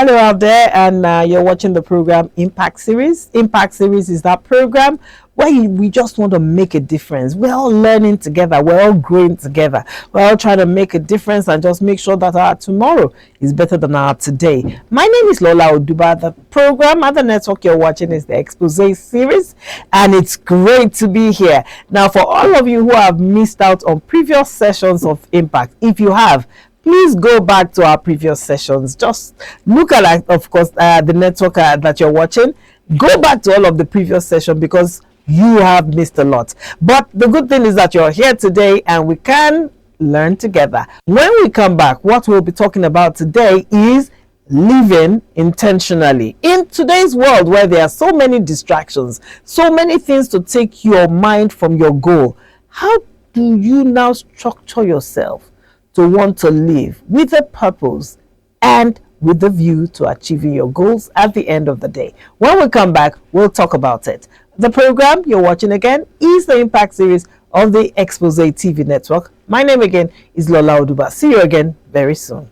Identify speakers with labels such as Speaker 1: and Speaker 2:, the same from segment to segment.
Speaker 1: Hello out there, and you're watching the program Impact Series. Impact Series is that program where we just want to make a difference. We're all learning together, we're all growing together, we're all trying to make a difference and just make sure that our tomorrow is better than our today. My name is Lola Oduba. The program and the network you're watching is the Expose Series, and it's great to be here. Now, for all of you who have missed out on previous sessions of Impact, if you have, please go back to our previous sessions. Just look at, of course, the network that you're watching. Go back to all of the previous sessions because you have missed a lot. But the good thing is that you're here today and we can learn together. When we come back, what we'll be talking about today is living intentionally. In today's world where there are so many distractions, so many things to take your mind from your goal, how do you now structure yourself to want to live with a purpose and with the view to achieving your goals at the end of the day? When we come back, we'll talk about it. The program you're watching again is the Impact Series of the Expose TV network. My name again is Lola Oduba. See you again very soon.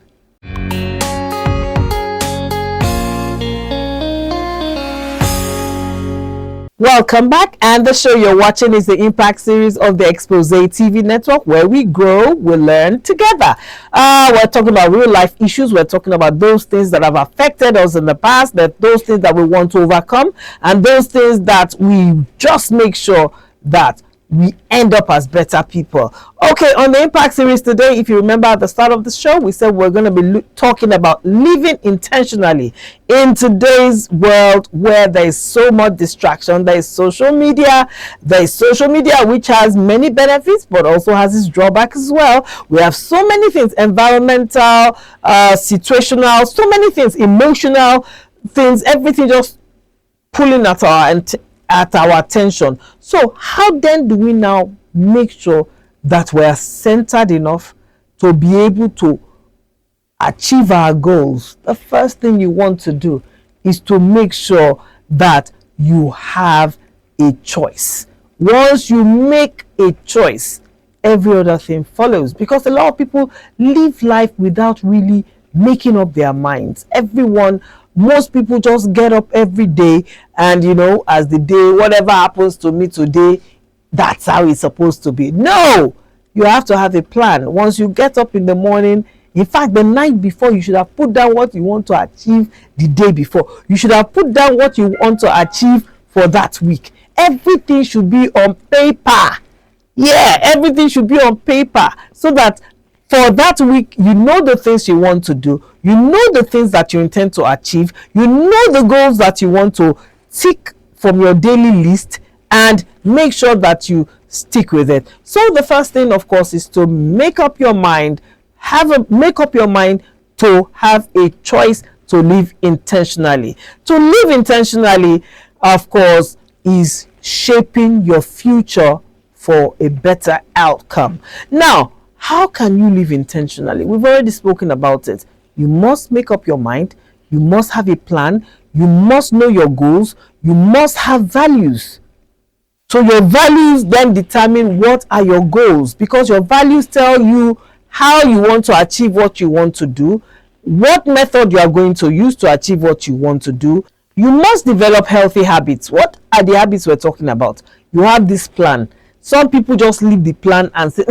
Speaker 1: Welcome back, and the show you're watching is the Impact Series of the Expose TV network, where we grow, we learn together. We're talking about real life issues. We're talking about those things that have affected us in the past, that those things that we want to overcome, and those things that we just make sure that we end up as better people. Okay, on the Impact Series today, if you remember at the start of the show, we said we're going to be talking about living intentionally in today's world where there is so much distraction. There is social media. There is social media which has many benefits but also has its drawbacks as well. We have so many things, environmental, situational, so many things, emotional things, everything just pulling at our attention. So how then do we now make sure that we are centered enough to be able to achieve our goals? The first thing you want to do is to make sure that you have a choice. Once you make a choice, every other thing follows, because a lot of people live life without really making up their minds. Most people just get up every day and, as the day, whatever happens to me today, that's how it's supposed to be. No, you have to have a plan. Once you get up in the morning, in fact, the night before, you should have put down what you want to achieve the day before. You should have put down what you want to achieve for that week. Everything should be on paper. Yeah, everything should be on paper so that for that week, you know the things you want to do. You know the things that you intend to achieve. You know the goals that you want to tick from your daily list, and make sure that you stick with it. So the first thing, of course, is to make up your mind. Make up your mind to have a choice to live intentionally. To live intentionally, of course, is shaping your future for a better outcome. Now, how can you live intentionally? We've already spoken about it. You must make up your mind. You must have a plan. You must know your goals. You must have values. So your values then determine what are your goals, because your values tell you how you want to achieve what you want to do, what method you are going to use to achieve what you want to do. You must develop healthy habits. What are the habits we're talking about? You have this plan. Some people just leave the plan and say,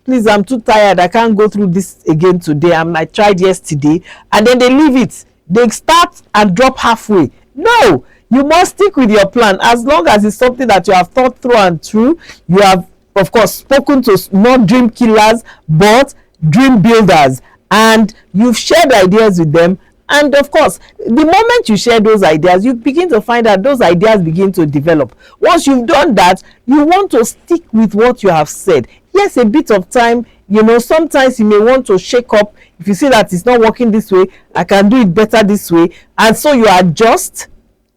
Speaker 1: please, I'm too tired, I can't go through this again today, I tried yesterday, and then they leave it. They start and drop halfway. No, you must stick with your plan as long as it's something that you have thought through and through. You have, of course, spoken to not dream killers but dream builders, and you've shared ideas with them. And of course, the moment you share those ideas, you begin to find that those ideas begin to develop. Once you've done that, you want to stick with what you have said. Yes, a bit of time, sometimes you may want to shake up. If you see that it's not working this way, I can do it better this way. And so you adjust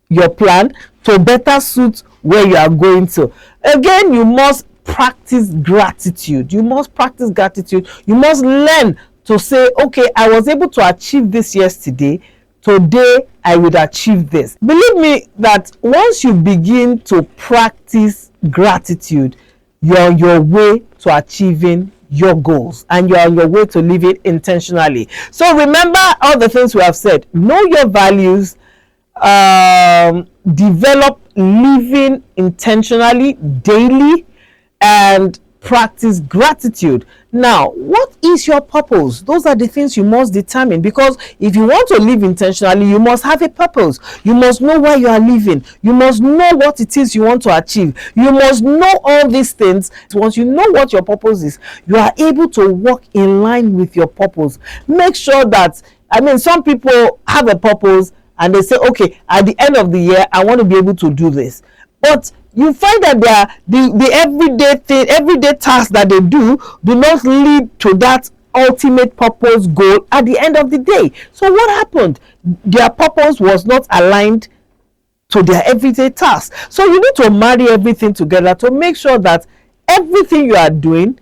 Speaker 1: your plan to better suit where you are going to. Again, you must practice gratitude. You must practice gratitude. You must learn to say, okay, I was able to achieve this yesterday. Today, I would achieve this. Believe me that once you begin to practice gratitude, you're on your way to achieving your goals, and you're on your way to live it intentionally. So remember all the things we have said. Know your values, develop living intentionally daily, and practice gratitude. Now, what is your purpose? Those are the things you must determine, because if you want to live intentionally, you must have a purpose. You must know why you are living. You must know what it is you want to achieve. You must know all these things. Once you know what your purpose is, you are able to walk in line with your purpose. Make sure that, some people have a purpose and they say, okay, at the end of the year, I want to be able to do this. But you find that the everyday tasks that they do not lead to that ultimate purpose goal at the end of the day. So what happened? Their purpose was not aligned to their everyday tasks. So you need to marry everything together to make sure that everything you are doing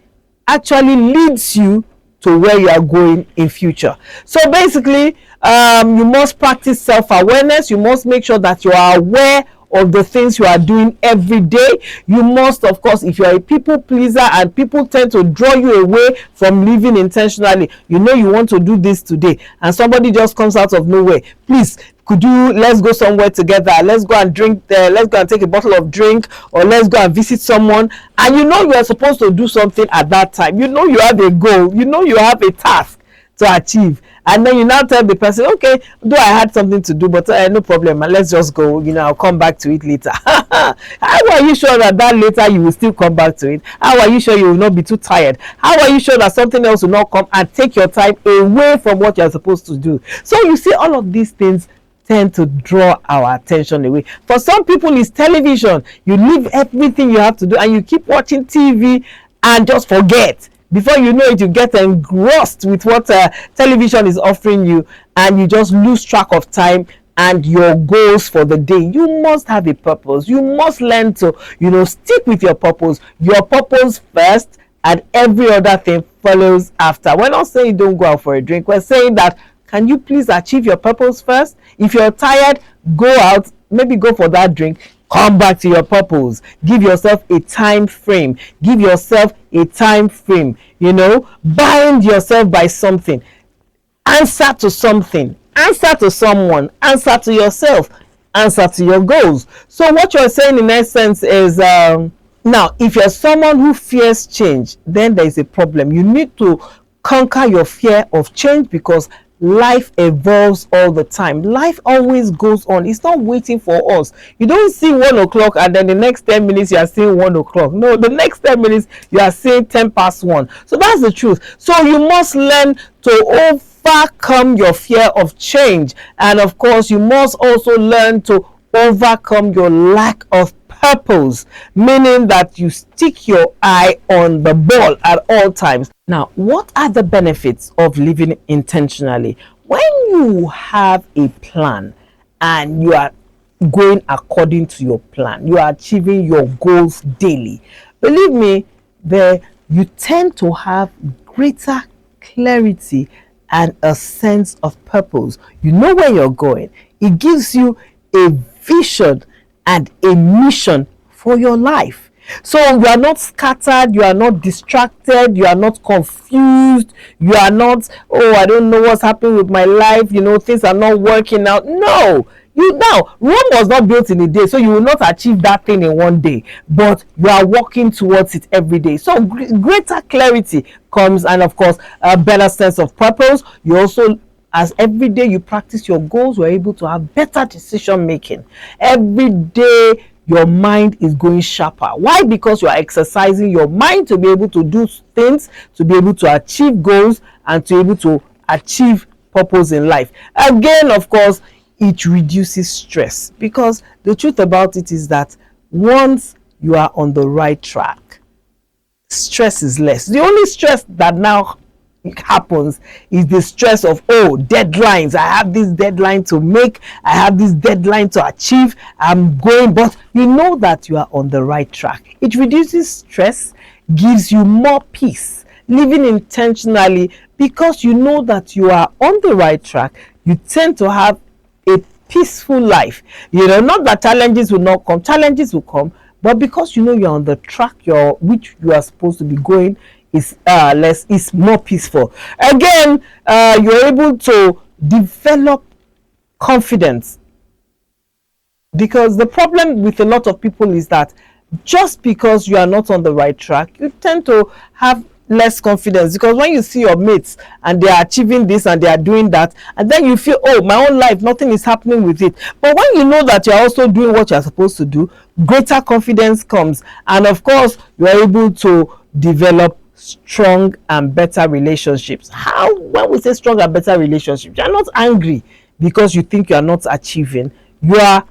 Speaker 1: actually leads you to where you are going in future. So basically, you must practice self-awareness. You must make sure that you are aware of the things you are doing every day. You must, of course, if you're a people pleaser and people tend to draw you away from living intentionally, you want to do this today and somebody just comes out of nowhere, please, let's go somewhere together, let's go and drink there, let's go and take a bottle of drink, or let's go and visit someone, and you are supposed to do something at that time. You have a goal, you have a task to achieve, and then you now tell the person, okay, though I had something to do, but no problem, and let's just go, I'll come back to it later. How are you sure that later you will still come back to it? How are you sure you will not be too tired? How are you sure that something else will not come and take your time away from what you're supposed to do? So you see, all of these things tend to draw our attention away. For some people, it's television. You leave everything you have to do and you keep watching TV and just forget. Before you know it, you get engrossed with what television is offering you, and you just lose track of time and your goals for the day. You must have a purpose. You must learn to, stick with your purpose. Your purpose first, and every other thing follows after. We're not saying don't go out for a drink. We're saying that, can you please achieve your purpose first? If you're tired, go out, maybe go for that drink. Come back to your purpose. Give yourself a time frame. Bind yourself by something. Answer to something. Answer to someone. Answer to yourself. Answer to your goals. So what you're saying in essence is, now, if you're someone who fears change, then there is a problem. You need to conquer your fear of change, because life evolves all the time. Life always goes on. It's not waiting for us. You don't see 1 o'clock and then the next 10 minutes you are seeing 1 o'clock. No, the next 10 minutes you are seeing 10 past 1. So that's the truth. So you must learn to overcome your fear of change. And of course, you must also learn to overcome your lack of purpose, meaning that you stick your eye on the ball at all times. Now, what are the benefits of living intentionally? When you have a plan and you are going according to your plan, you are achieving your goals daily, believe me, you tend to have greater clarity and a sense of purpose. You know where you're going. It gives you a vision and a mission for your life. So you are not scattered, you are not distracted, you are not confused, you are not, I don't know what's happening with my life, things are not working out. No, Rome was not built in a day, so you will not achieve that thing in one day, but you are working towards it every day. So greater clarity comes, and of course, a better sense of purpose. You also, as every day you practice your goals, you're able to have better decision making. Every day your mind is going sharper. Why? Because you are exercising your mind to be able to do things, to be able to achieve goals, and to be able to achieve purpose in life. Again, of course, it reduces stress, because the truth about it is that once you are on the right track, stress is less. The only stress that now happens is the stress of deadlines. I have this deadline to make, I have this deadline to achieve, I'm going, but you know that you are on the right track. It reduces stress, gives you more peace. Living intentionally, because you know that you are on the right track, you tend to have a peaceful life. Not that challenges will not come, challenges will come, but because you're on the track which you are supposed to be going, is more peaceful. Again, you're able to develop confidence, because the problem with a lot of people is that just because you are not on the right track, you tend to have less confidence, because when you see your mates and they are achieving this and they are doing that, and then you feel, oh, my own life, nothing is happening with it. But when you know that you're also doing what you're supposed to do, greater confidence comes, and of course you are able to develop strong and better relationships. How? When we say strong and better relationships, you're not angry because you think you are not achieving. You are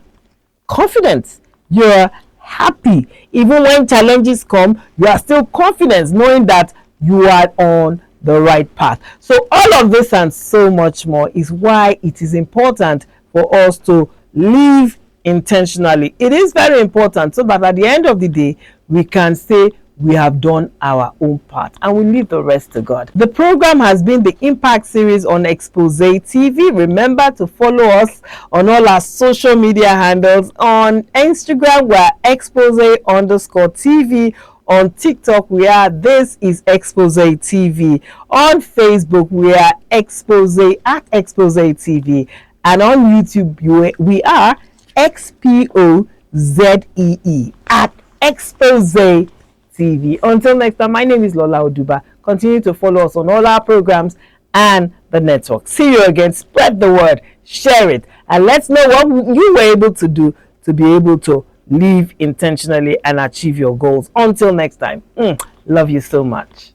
Speaker 1: confident, you're happy. Even when challenges come, you are still confident, knowing that you are on the right path. So all of this and so much more is why it is important for us to live intentionally. It is very important, so that at the end of the day we can say we have done our own part and we leave the rest to God. The program has been the Impact series on Expose TV. Remember to follow us on all our social media handles. On Instagram, we're expose_TV. On TikTok, we are This Is Expose TV. On Facebook, we are Expose TV. And on YouTube, we are XPOZEE @Expose TV. Until next time, my name is Lola Oduba. Continue to follow us on all our programs and the network. See you again. Spread the word, share it, and let's know what you were able to do to be able to live intentionally and achieve your goals. Until next time, love you so much.